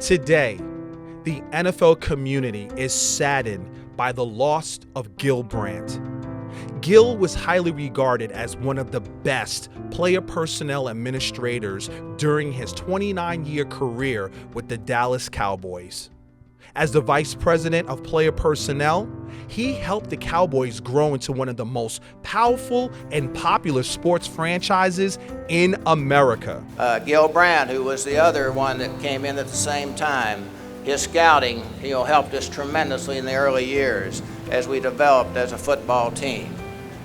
Today, the NFL community is saddened by the loss of Gil Brandt. Gil was highly regarded as one of the best player personnel administrators during his 29-year career with the Dallas Cowboys. As the vice president of player personnel, he helped the Cowboys grow into one of the most powerful and popular sports franchises in America. Gil Brandt, who was the other one that came in at the same time, his scouting helped us tremendously in the early years as we developed as a football team.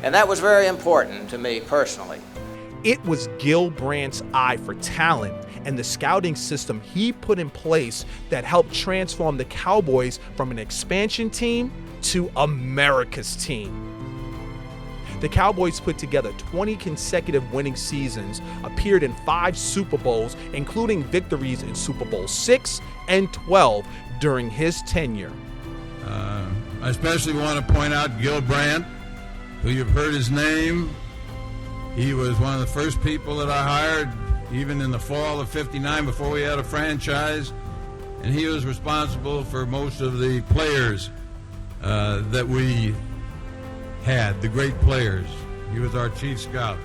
And that was very important to me personally. It was Gil Brandt's eye for talent and the scouting system he put in place that helped transform the Cowboys from an expansion team to America's team. The Cowboys put together 20 consecutive winning seasons, appeared in 5 Super Bowls, including victories in Super Bowl 6 and 12 during his tenure. I especially want to point out Gil Brandt, who you've heard his name. He was one of the first people that I hired, even in the fall of '59, before we had a franchise, and he was responsible for most of the players that we had, the great players. He was our chief scout.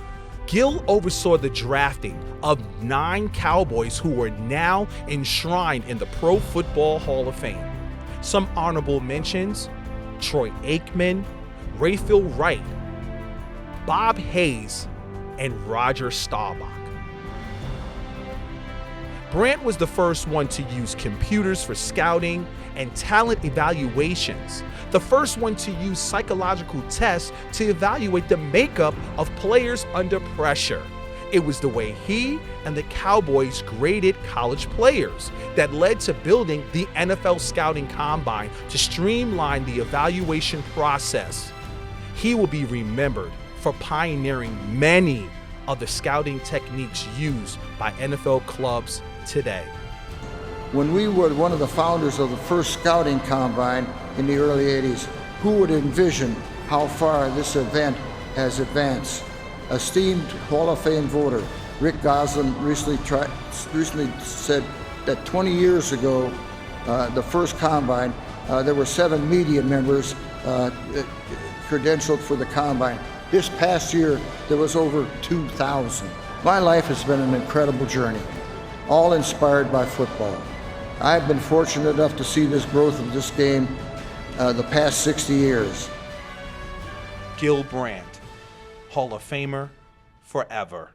Gil oversaw the drafting of 9 Cowboys who were now enshrined in the Pro Football Hall of Fame. Some honorable mentions: Troy Aikman, Rayfield Wright, Bob Hayes, and Roger Staubach. Brandt was the first one to use computers for scouting and talent evaluations, the first one to use psychological tests to evaluate the makeup of players under pressure. It was the way he and the Cowboys graded college players that led to building the NFL Scouting Combine to streamline the evaluation process. He will be remembered for pioneering many of the scouting techniques used by NFL clubs today. When we were one of the founders of the first scouting combine in the early 80s, who would envision how far this event has advanced? Esteemed Hall of Fame voter Rick Goslin recently said that 20 years ago, the first combine, there were 7 media members credentialed for the combine. This past year, there was over 2,000. My life has been an incredible journey, all inspired by football. I've been fortunate enough to see this growth of this game the past 60 years. Gil Brandt, Hall of Famer forever.